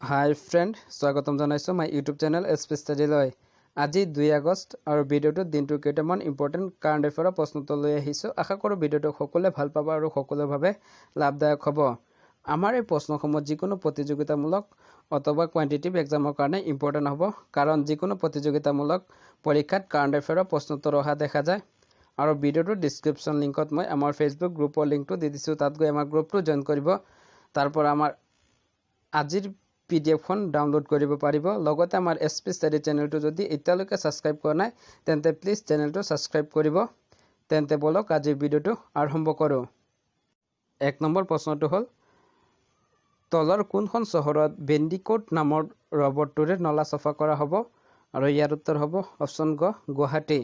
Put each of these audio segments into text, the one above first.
হাই friend, স্বাগতম জনাইছোঁ my YouTube channel SP ষ্টাডিলৈ। আজি 2 আগষ্ট আৰু ভিডিঅ'টোত দিনটোৰ কেইটামান ইম্পৰ্টেণ্ট কাৰেণ্ট এফেয়াৰৰ প্ৰশ্নোত্তৰ লৈ আহিছোঁ। আশা কৰোঁ ভিডিঅ'টো সকলোৱে ভাল পাব আৰু সকলোভাৱে লাভদায়ক হ'ব। আমাৰ এই প্ৰশ্নসমূহ যিকোনো প্ৰতিযোগিতামূলক অথবা কোৱান্টিটিভ এক্সামৰ কাৰণে ইম্পৰ্টেণ্ট হ'ব, কাৰণ যিকোনো প্ৰতিযোগিতামূলক পৰীক্ষাত কাৰেণ্ট এফেয়াৰৰ প্ৰশ্নোত্তৰ অহা দেখা যায়। আৰু ভিডিঅ'টোৰ ডিছক্ৰিপশ্যন লিংকত মই আমাৰ ফেচবুক গ্ৰুপৰ লিংকটো দি দিছোঁ। তাত গৈ আমাৰ গ্ৰুপটো জইন কৰিব। তাৰ পৰা আমাৰ আজিৰ PDF ডাউনলোড কৰিব পাৰিব। লগতে আমাৰ SP ষ্টাডি চেনেলটো যদি এতিয়ালৈকে ছাবস্ক্ৰাইব কৰা নাই তেন্তে প্লিজ চেনেলটো ছাবস্ক্ৰাইব কৰিব। তেন্তে বলক আজিৰ ভিডিঅ'টো আৰম্ভ কৰোঁ। 1 নম্বৰ প্ৰশ্নটো হ'ল, তলৰ কোনখন চহৰত বেণ্ডিকোট নামৰ ৰবটটোৰে নলা চাফা কৰা হ'ব? আৰু ইয়াৰ উত্তৰ হ'ব অপশ্যন গ গুৱাহাটী।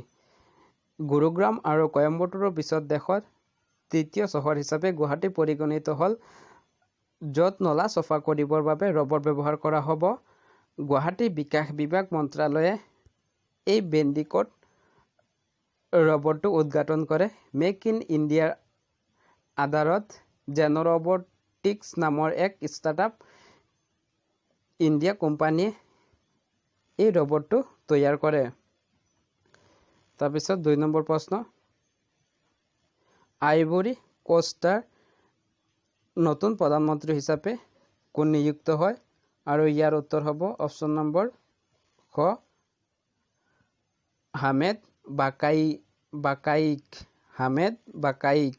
গুৰুগ্ৰাম আৰু কয়ম্বটুৰৰ পিছত দেশৰ তৃতীয় চহৰ হিচাপে গুৱাহাটী পৰিগণিত হ'ল, য'ত নলা চাফা কৰিবৰ বাবে ৰবট ব্যৱহাৰ কৰা হ'ব। গুৱাহাটী বিকাশ বিভাগ মন্ত্ৰালয়ে এই বেণ্ডিকোট ৰবটটো উদ্ঘাটন কৰে। মেক ইন ইণ্ডিয়াৰ আধাৰত জেনো ৰবটিক্স নামৰ এক ষ্টাৰ্টআপ ইণ্ডিয়া কোম্পানীয়ে এই ৰবটটো তৈয়াৰ কৰে। তাৰপিছত 2 নম্বৰ প্ৰশ্ন, আইভৰি কোষ্টাৰ নতুন প্ৰধানমন্ত্ৰী হিচাপে কোন নিযুক্ত হয়? আৰু ইয়াৰ উত্তৰ হ'ব অপশ্যন নম্বৰ খ হামেদ বাকাইক। হামেদ বাকাইক।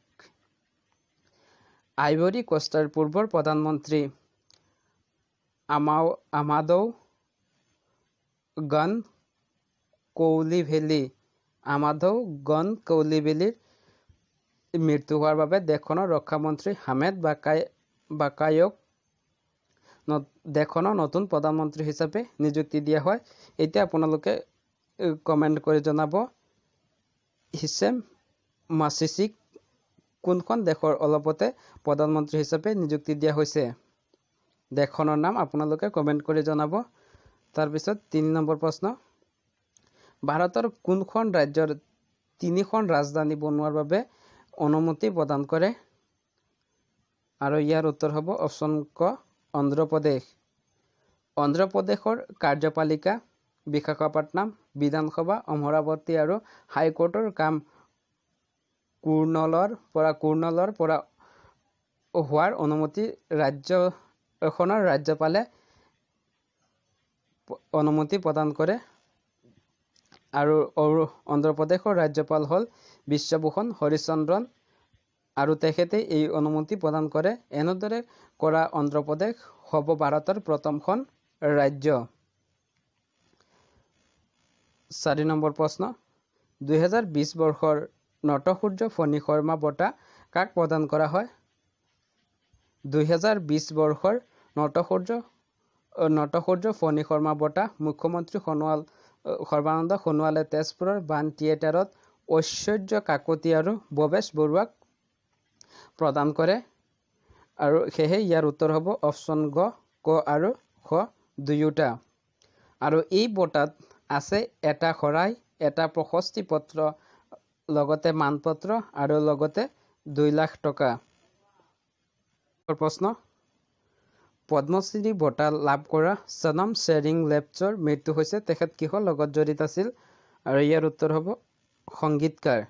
আইভৰি কোষ্টাৰ পূৰ্বৰ প্ৰধানমন্ত্ৰী আমাদৌ গন কৌলিভেলিৰ মৃত্যু হোৱাৰ বাবে দেশখনৰ ৰক্ষা মন্ত্ৰী হামেদ বাকায়ক দেশখনৰ নতুন প্ৰধানমন্ত্ৰী হিচাপে নিযুক্তি দিয়া হয়। এতিয়া আপোনালোকে কমেণ্ট কৰি জনাব, হিছেম মাচিচিক কোনখন দেশৰ অলপতে প্ৰধানমন্ত্ৰী হিচাপে নিযুক্তি দিয়া হৈছে? দেশখনৰ নাম আপোনালোকে কমেণ্ট কৰি জনাব। তাৰপিছত 3 নম্বৰ প্ৰশ্ন, ভাৰতৰ কোনখন ৰাজ্যৰ 3খন ৰাজধানী বনোৱাৰ বাবে অনুমতি প্ৰদান কৰে? আৰু ইয়াৰ উত্তৰ হ'ব অপশ্যন ক অন্ধ্ৰপ্ৰদেশ। অন্ধ্ৰপ্ৰদেশৰ কাৰ্যপালিকা বিশাখাপট্টনম, বিধানসভা অমৰাৱতী আৰু হাইকোৰ্টৰ কাম কুৰ্নুলৰ পৰা হোৱাৰ অনুমতি ৰাজ্যখনৰ ৰাজ্যপালে অনুমতি প্ৰদান কৰে। আৰু অন্ধ্ৰপ্ৰদেশৰ ৰাজ্যপাল হ'ল বিশ্বভূষণ হৰিচন্দ্ৰন আৰু তেখেতে এই অনুমতি প্ৰদান কৰে। এনেদৰে কৰা অন্ধ্ৰপ্ৰদেশ হ'ব ভাৰতৰ প্ৰথমখন ৰাজ্য। 4 নম্বৰ প্ৰশ্ন, 2020 বৰ্ষৰ নটসূৰ্য ফণী শৰ্মা বঁটা কাক প্ৰদান কৰা হয়? 2020 বৰ্ষৰ নটসূৰ্য ফণী শৰ্মা বঁটা মুখ্যমন্ত্ৰী সৰ্বানন্দ সোণোৱালে তেজপুৰৰ বাণ থিয়েটাৰত ঐশ্বৰ্য কাকতি আৰু ভৱেশ বৰুৱাক প্ৰদান কৰে। আৰু সেয়েহে ইয়াৰ উত্তৰ হ'ব অপশ্যন ক আৰু খ দুয়োটা। আৰু এই বঁটাত আছে এটা শৰাই, এটা প্ৰশস্তি পত্ৰ, লগতে মানপত্ৰ আৰু লগতে 2 লাখ টকা। প্ৰশ্ন, পদ্মশ্ৰী বঁটা লাভ কৰা সনম শ্বেৰিং-লেপছৰ মৃত্যু হৈছে। তেখেত কিহৰ লগত জড়িত আছিল? আৰু ইয়াৰ উত্তৰ হ'ব সংগীতকাৰ।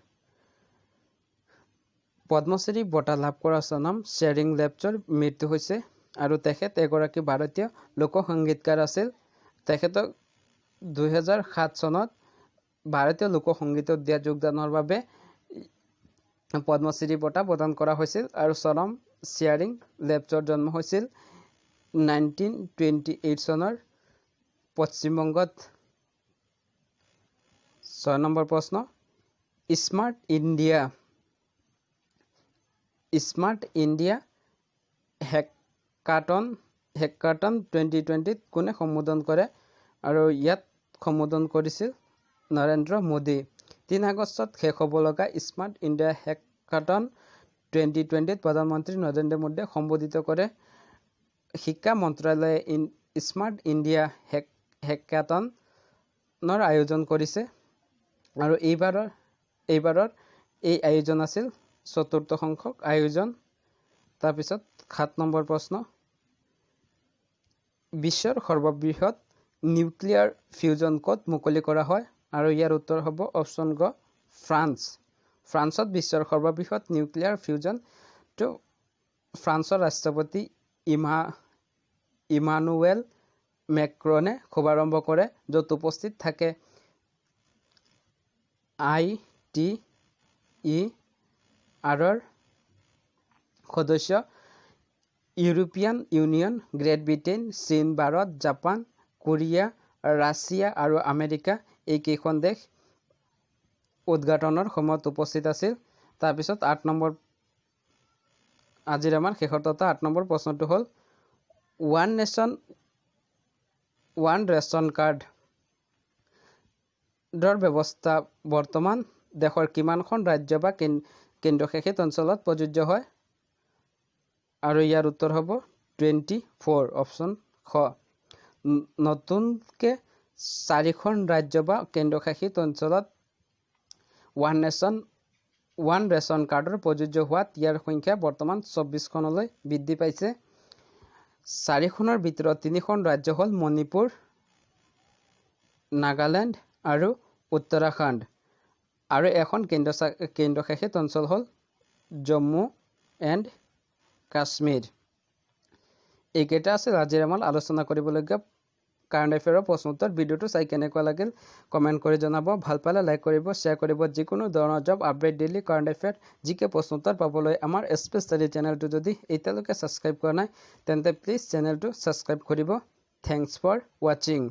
পদ্মশ্ৰী বঁটা লাভ কৰা সনম শ্বেৰিং-লেপছৰ মৃত্যু হৈছে আৰু তেখেত এগৰাকী ভাৰতীয় লোকসংগীতকাৰ আছিল। তেখেতক 2007 চনত ভাৰতীয় লোকসংগীতত দিয়া যোগদানৰ বাবে পদ্মশ্ৰী বঁটা প্ৰদান কৰা হৈছিল। আৰু সনম শ্বেৰিং-লেপছৰ জন্ম হৈছিল 1928 চনৰ পশ্চিমবংগত। 6 নম্বৰ প্ৰশ্ন, স্মাৰ্ট ইণ্ডিয়া হেকাথন 2020 কোনে সম্বোধন কৰে? আৰু ইয়াত সম্বোধন কৰিছিল নৰেন্দ্ৰ মোদী। 3 আগষ্টত শেষ হ'ব লগা স্মাৰ্ট ইণ্ডিয়া হেকাথন 2020 প্ৰধানমন্ত্ৰী নৰেন্দ্ৰ মোদীয়ে সম্বোধিত কৰে। শিক্ষা মন্ত্ৰালয়ে স্মাৰ্ট ইণ্ডিয়া হেকাথনৰ আয়োজন কৰিছে। আৰু এইবাৰৰ এই আয়োজন আছিল 4ৰ্থ সংখ্যক আয়োজন। তাৰপিছত 7 নম্বৰ প্ৰশ্ন, বিশ্বৰ সৰ্ববৃহৎ নিউক্লিয়াৰ ফিউজন ক'ত মুকলি কৰা হয় আৰু ইয়াৰ উত্তৰ হ'ব অপশ্যন গ ফ্ৰান্স। ফ্ৰান্সত বিশ্বৰ সৰ্ববৃহৎ নিউক্লিয়াৰ ফিউজনটো ফ্ৰান্সৰ ৰাষ্ট্ৰপতি ইমানুৱেল মেক্ৰনে শুভাৰম্ভ কৰে, য'ত উপস্থিত থাকে ITER সদস্য ইউৰোপিয়ান ইউনিয়ন, গ্ৰেট ব্ৰিটেইন, চীন, ভাৰত, জাপান, কোৰিয়া, ৰাছিয়া আৰু আমেৰিকা এই কেইখন দেশ উদ্ঘাটনৰ সময়ত উপস্থিত আছিল। তাৰপিছত 8 নম্বৰ আজিৰ আমাৰ শেষৰ তথা 8 নম্বৰ প্ৰশ্নটো হ'ল ওৱান নেশ্যন ওৱান ৰেচন কাৰ্ডৰ ব্যৱস্থা বৰ্তমান দেশৰ কিমানখন ৰাজ্য বা কেন্দ্ৰশাসিত অঞ্চলত প্ৰযোজ্য হয় আৰু ইয়াৰ উত্তৰ হ'ব 24 অপশ্যন খ। নতুনকৈ 4খন ৰাজ্য বা কেন্দ্ৰশাসিত অঞ্চলত ওৱান নেশ্যন ওৱান ৰেচন কাৰ্ডৰ প্ৰযোজ্য হোৱাত ইয়াৰ সংখ্যা বৰ্তমান 24খনলৈ বৃদ্ধি পাইছে। 4খনৰ ভিতৰত 3খন ৰাজ্য হ'ল মণিপুৰ, নাগালেণ্ড আৰু উত্তৰাখণ্ড আৰু এখন কেন্দ্ৰশাসিত অঞ্চল হ'ল জম্মু এণ্ড কাশ্মীৰ। এইকেইটা আছিল আজিৰ আমাৰ আলোচনা কৰিবলগীয়া কাৰেণ্ট এফেয়াৰৰ প্ৰশ্ন উত্তৰ। ভিডিঅ'টো চাই কেনেকুৱা লাগিল কমেণ্ট কৰি জনাব। ভাল পালে লাইক কৰিব, শ্বেয়াৰ কৰিব। যিকোনো ধৰণৰ job update, daily current affair জিকে প্ৰশ্ন উত্তৰ পাবলৈ আমাৰ SP ষ্টাডি চেনেলটো যদি এতিয়ালৈকে ছাবস্ক্ৰাইব কৰা নাই তেন্তে প্লিজ চেনেলটো ছাবস্ক্ৰাইব কৰিব। থেংকছ ফৰ ৱাচিং।